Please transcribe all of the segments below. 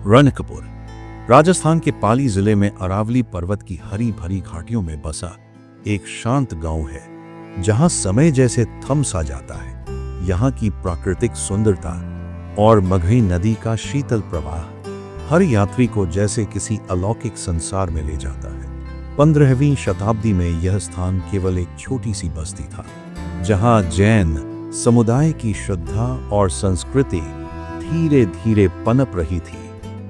रणकपुर राजस्थान के पाली जिले में अरावली पर्वत की हरी भरी घाटियों में बसा एक शांत गांव है, जहां समय जैसे थम सा जाता है। यहाँ की प्राकृतिक सुंदरता और मगही नदी का शीतल प्रवाह हर यात्री को जैसे किसी अलौकिक संसार में ले जाता है। 15वीं शताब्दी में यह स्थान केवल एक छोटी सी बस्ती था, जहां जैन समुदाय की श्रद्धा और संस्कृति धीरे धीरे पनप रही थी।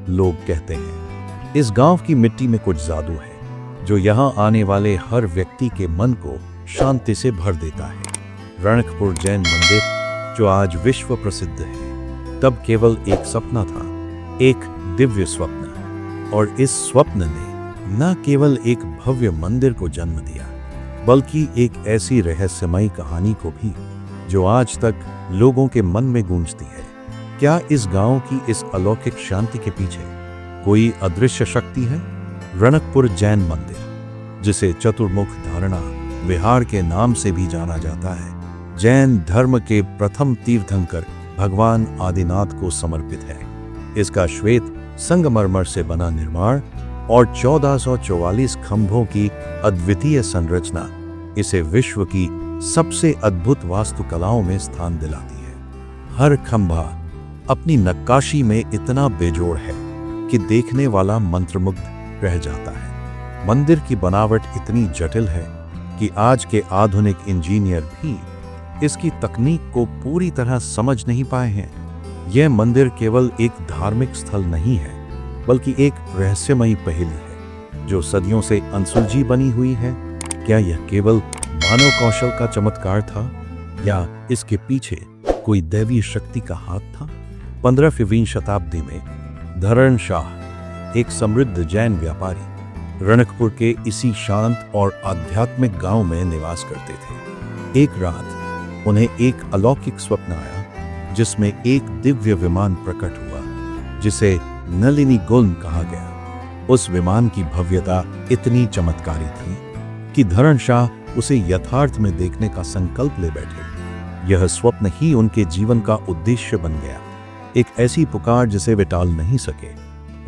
लोग कहते हैं इस गांव की मिट्टी में कुछ जादू है, जो यहां आने वाले हर व्यक्ति के मन को शांति से भर देता है। रणकपुर जैन मंदिर, जो आज विश्व प्रसिद्ध है, तब केवल एक सपना था, एक दिव्य स्वप्न। और इस स्वप्न ने न केवल एक भव्य मंदिर को जन्म दिया, बल्कि एक ऐसी रहस्यमयी कहानी को भी, जो आज तक लोगों के मन में गूंजती है। क्या इस गांव की इस अलौकिक शांति के पीछे कोई अदृश्य शक्ति है? रणकपुर जैन मंदिर, जिसे चतुर्मुख धारणा विहार के नाम से भी जाना जाता है, जैन धर्म के प्रथम तीर्थंकर भगवान आदिनाथ को समर्पित है। इसका श्वेत संगमरमर से बना निर्माण और 1444 खंभों की अद्वितीय संरचना इसे विश्व की सबसे अद्भुत वास्तुकलाओं में स्थान दिलाती है। हर खंभा अपनी नक्काशी में इतना बेजोड़ है कि देखने वाला मंत्रमुग्ध रह जाता है। मंदिर की बनावट इतनी जटिल है कि आज के आधुनिक इंजीनियर भी इसकी तकनीक को पूरी तरह समझ नहीं पाए हैं। यह मंदिर केवल एक धार्मिक स्थल नहीं है, बल्कि एक रहस्यमयी पहेली है, जो सदियों से अनसुलझी बनी हुई है। क्या यह केवल मानव कौशल का चमत्कार था, या इसके पीछे कोई दैवीय शक्ति का हाथ था? 15वीं शताब्दी में धरण शाह, एक समृद्ध जैन व्यापारी, रणकपुर के इसी शांत और आध्यात्मिक गांव में निवास करते थे। एक रात उन्हें एक अलौकिक स्वप्न आया, जिसमें एक दिव्य विमान प्रकट हुआ, जिसे नलिनी गुल्म कहा गया। उस विमान की भव्यता इतनी चमत्कारी थी कि धरण शाह उसे यथार्थ में देखने का संकल्प ले बैठे। यह स्वप्न ही उनके जीवन का उद्देश्य बन गया, एक ऐसी पुकार जिसे वे टाल नहीं सके।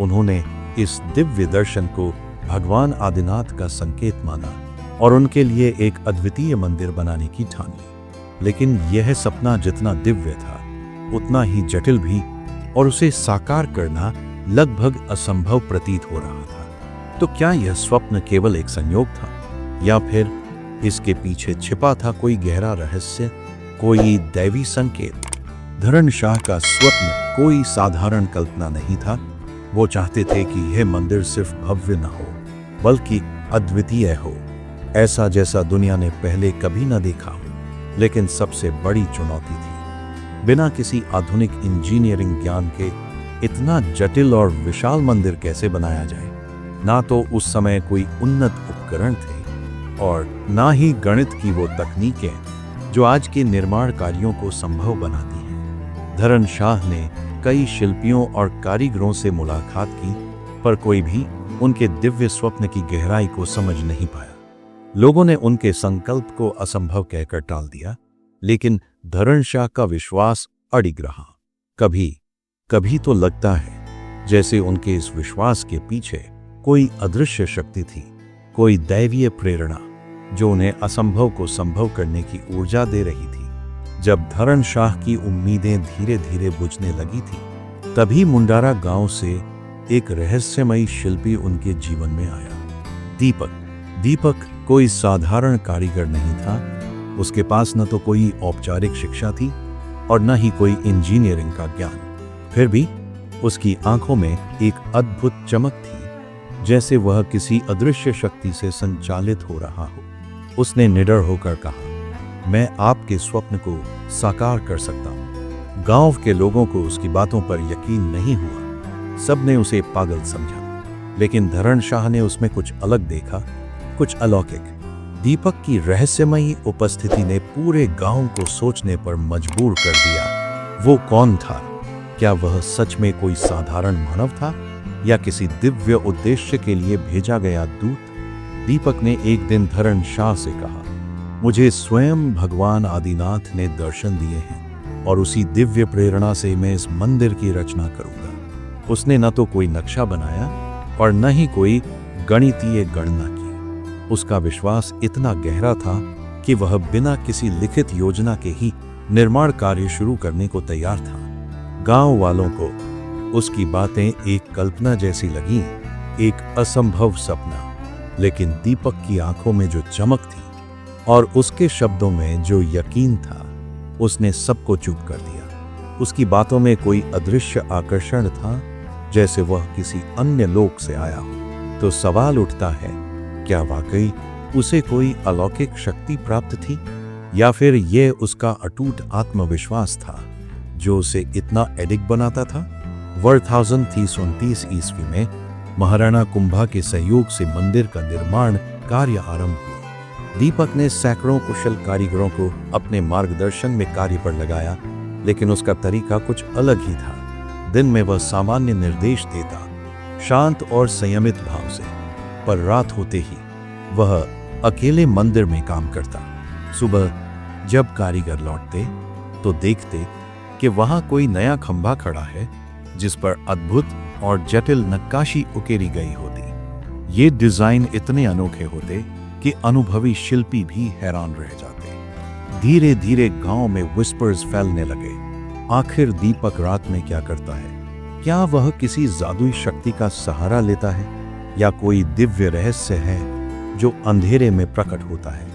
उन्होंने इस दिव्य दर्शन को भगवान आदिनाथ का संकेत माना और उनके लिए एक अद्वितीय मंदिर बनाने की ठान ली। लेकिन यह सपना जितना दिव्य था, उतना ही जटिल भी, और उसे साकार करना लगभग असंभव प्रतीत हो रहा था। तो क्या यह स्वप्न केवल एक संयोग था, या फिर इसके पीछे छिपा था कोई गहरा रहस्य, कोई दैवी संकेत? धरण शाह का स्वप्न कोई साधारण कल्पना नहीं था। वो चाहते थे कि यह मंदिर सिर्फ भव्य न हो, बल्कि अद्वितीय हो, ऐसा जैसा दुनिया ने पहले कभी न देखा हो। लेकिन सबसे बड़ी चुनौती थी, बिना किसी आधुनिक इंजीनियरिंग ज्ञान के इतना जटिल और विशाल मंदिर कैसे बनाया जाए। ना तो उस समय कोई उन्नत उपकरण थे, और ना ही गणित की वो तकनीकें जो आज के निर्माण कार्यों को संभव बनाती हैं। धरण शाह ने कई शिल्पियों और कारीगरों से मुलाकात की, पर कोई भी उनके दिव्य स्वप्न की गहराई को समझ नहीं पाया। लोगों ने उनके संकल्प को असंभव कहकर टाल दिया, लेकिन धरण शाह का विश्वास अडिग रहा। कभी कभी तो लगता है जैसे उनके इस विश्वास के पीछे कोई अदृश्य शक्ति थी, कोई दैवीय प्रेरणा, जो उन्हें असंभव को संभव करने की ऊर्जा दे रही थी। जब धरण शाह की उम्मीदें धीरे धीरे बुझने लगी थी, तभी मुंडारा गांव से एक रहस्यमयी शिल्पी उनके जीवन में आया। दीपक कोई साधारण कारीगर नहीं था। उसके पास न तो कोई औपचारिक शिक्षा थी और न ही कोई इंजीनियरिंग का ज्ञान। फिर भी उसकी आंखों में एक अद्भुत चमक थी, जैसे वह किसी अदृश्य शक्ति से संचालित हो रहा हो। उसने निडर होकर कहा, मैं आपके स्वप्न को साकार कर सकता हूं। गांव के लोगों को उसकी बातों पर यकीन नहीं हुआ। सबने उसे पागल समझा, लेकिन धरण शाह ने उसमें कुछ अलग देखा, कुछ अलौकिक। दीपक की रहस्यमयी उपस्थिति ने पूरे गांव को सोचने पर मजबूर कर दिया। वो कौन था? क्या वह सच में कोई साधारण मानव था, या किसी दिव्य उद्देश्य के लिए भेजा गया दूत? दीपक ने एक दिन धरण शाह से कहा, मुझे स्वयं भगवान आदिनाथ ने दर्शन दिए हैं, और उसी दिव्य प्रेरणा से मैं इस मंदिर की रचना करूंगा। उसने न तो कोई नक्शा बनाया और न ही कोई गणितीय गणना की। उसका विश्वास इतना गहरा था कि वह बिना किसी लिखित योजना के ही निर्माण कार्य शुरू करने को तैयार था। गांव वालों को उसकी बातें एक कल्पना जैसी लगी, एक असंभव सपना। लेकिन दीपक की आंखों में जो चमक थी और उसके शब्दों में जो यकीन था, उसने सबको चुप कर दिया। उसकी बातों में कोई अदृश्य आकर्षण था, जैसे वह किसी अन्य लोक से आया हो। तो सवाल उठता है, क्या वाकई उसे कोई अलौकिक शक्ति प्राप्त थी, या फिर यह उसका अटूट आत्मविश्वास था जो उसे इतना एडिक्ट बनाता था? वर्ष 1329 ईस्वी में महाराणा कुंभा के सहयोग से मंदिर का निर्माण कार्य आरंभ हुआ। दीपक ने सैकड़ों कुशल कारीगरों को अपने मार्गदर्शन में कार्य पर लगाया, लेकिन उसका तरीका कुछ अलग ही था। दिन में वह सामान्य निर्देश देता, शांत और संयमित भाव से, पर रात होते ही वह अकेले मंदिर में काम करता। सुबह जब कारीगर लौटते तो देखते कि वहां कोई नया खंभा खड़ा है जिस पर अद्भुत और जटिल नक्काशी उकेरी गई होती। ये डिजाइन इतने अनोखे होते कि अनुभवी शिल्पी भी हैरान रह जाते। धीरे धीरे गांव में विस्पर्स फैलने लगे। आखिर दीपक रात में क्या करता है? क्या वह किसी जादुई शक्ति का सहारा लेता है, या कोई दिव्य रहस्य है जो अंधेरे में प्रकट होता है?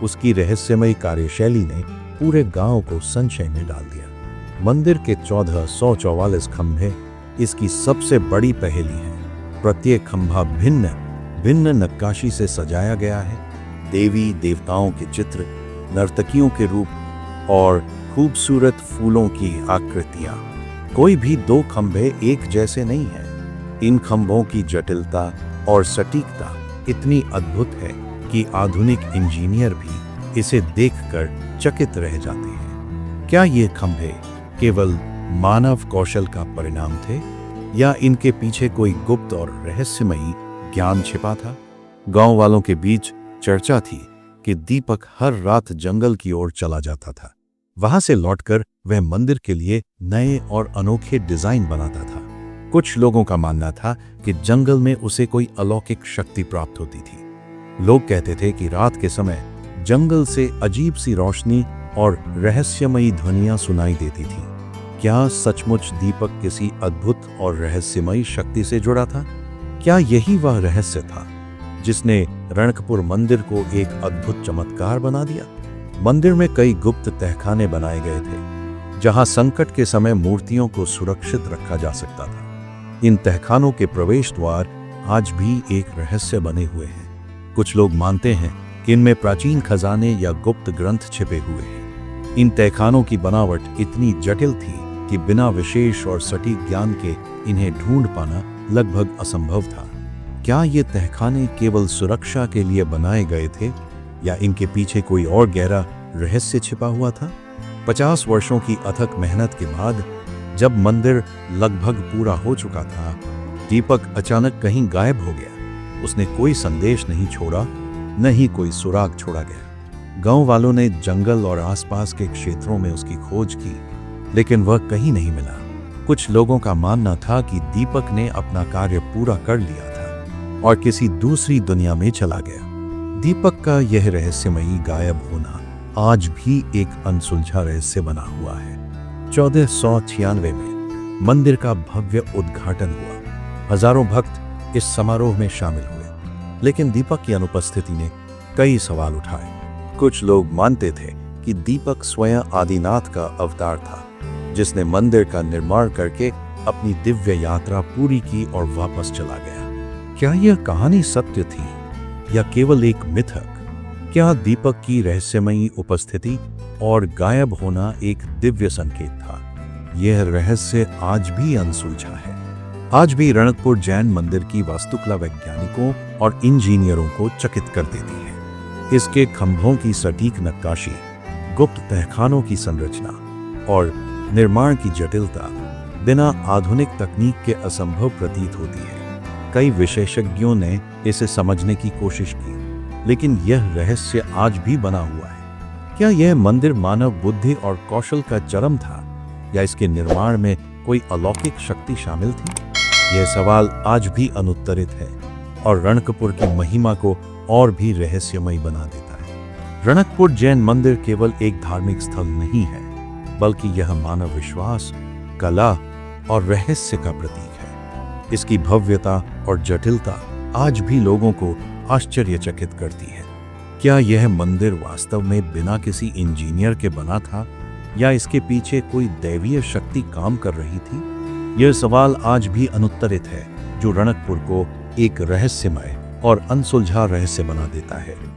उसकी रहस्यमयी कार्यशैली ने पूरे गांव को संशय में डाल दिया। मंदिर के 1444 खंभे इसकी सबसे बड़ी पहेली है। प्रत्येक खंभा भिन्न भिन्न नक्काशी से सजाया गया है। देवी देवताओं के चित्र, नर्तकियों के रूप और खूबसूरत फूलों की आकृतियां। कोई भी दो खंभे एक जैसे नहीं हैं। इन खंभों की जटिलता और सटीकता इतनी अद्भुत है कि आधुनिक इंजीनियर भी इसे देखकर चकित रह जाते हैं। क्या ये खंभे केवल मानव कौशल का परिणाम थे, या इनके पीछे कोई गुप्त और रहस्यमयी ज्ञान छिपा था? गांव वालों के बीच चर्चा थी कि दीपक हर रात जंगल की ओर चला जाता था। वहां से लौटकर वह मंदिर के लिए नए और अनोखे डिजाइन बनाता था। कुछ लोगों का मानना था कि जंगल में उसे कोई अलौकिक शक्ति प्राप्त होती थी। लोग कहते थे कि रात के समय जंगल से अजीब सी रोशनी और रहस्यमयी ध्वनियां सुनाई देती थी। क्या सचमुच दीपक किसी अद्भुत और रहस्यमयी शक्ति से जुड़ा था? क्या यही वह रहस्य था जिसने रणकपुर मंदिर को एक अद्भुत चमत्कार बना दिया? मंदिर में कई गुप्त तहखाने बनाए गए थे, जहां संकट के समय मूर्तियों को सुरक्षित रखा जा सकता था। इन तहखानों के प्रवेश द्वार आज भी एक रहस्य बने हुए हैं। कुछ लोग मानते हैं कि इनमें प्राचीन खजाने या गुप्त ग्रंथ छिपे हुए हैं। इन तहखानों की बनावट इतनी जटिल थी कि बिना विशेष और सटीक ज्ञान के इन्हें ढूंढ पाना लगभग असंभव था। क्या ये तहखाने केवल सुरक्षा के लिए बनाए गए थे, या इनके पीछे कोई और गहरा रहस्य छिपा हुआ था? 50 वर्षों की अथक मेहनत के बाद जब मंदिर लगभग पूरा हो चुका था, दीपक अचानक कहीं गायब हो गया। उसने कोई संदेश नहीं छोड़ा, न ही कोई सुराग छोड़ा गया। गांव वालों ने जंगल और आसपास के क्षेत्रों में उसकी खोज की, लेकिन वह कहीं नहीं मिला। कुछ लोगों का मानना था कि दीपक ने अपना कार्य पूरा कर लिया था और किसी दूसरी दुनिया में चला गया। दीपक का यह रहस्यमयी गायब होना आज भी एक अनसुलझा रहस्य बना हुआ है। 1496 में मंदिर का भव्य उद्घाटन हुआ। हजारों भक्त इस समारोह में शामिल हुए, लेकिन दीपक की अनुपस्थिति ने कई सवाल उठाए। कुछ लोग मानते थे कि दीपक स्वयं आदिनाथ का अवतार था, जिसने मंदिर का निर्माण करके अपनी दिव्य यात्रा पूरी की और वापस चला गया। क्या यह कहानी सत्य थी, या केवल एक मिथक? क्या दीपक की रहस्यमयी उपस्थिति और गायब होना एक दिव्य संकेत था? यह रहस्य आज भी अनसुलझा है। आज भी रणकपुर जैन मंदिर की वास्तुकला वैज्ञानिकों और इंजीनियरों को चकित कर देती है। इसके खंभों की सटीक नक्काशी, गुप्त तहखानों की संरचना और निर्माण की जटिलता बिना आधुनिक तकनीक के असंभव प्रतीत होती है। कई विशेषज्ञों ने इसे समझने की कोशिश की, लेकिन यह रहस्य आज भी बना हुआ है। क्या यह मंदिर मानव बुद्धि और कौशल का चरम था, या इसके निर्माण में कोई अलौकिक शक्ति शामिल थी? यह सवाल आज भी अनुत्तरित है और रणकपुर की महिमा को और भी रहस्यमयी बना देता है। रणकपुर जैन मंदिर केवल एक धार्मिक स्थल नहीं है, बल्कि यह मानव विश्वास, कला और रहस्य का प्रतीक है। इसकी भव्यता और जटिलता आज भी लोगों को आश्चर्यचकित करती है। क्या यह मंदिर वास्तव में बिना किसी इंजीनियर के बना था, या इसके पीछे कोई दैवीय शक्ति काम कर रही थी? यह सवाल आज भी अनुत्तरित है, जो रणकपुर को एक रहस्यमय और अनसुलझा रहस्य बना देता है।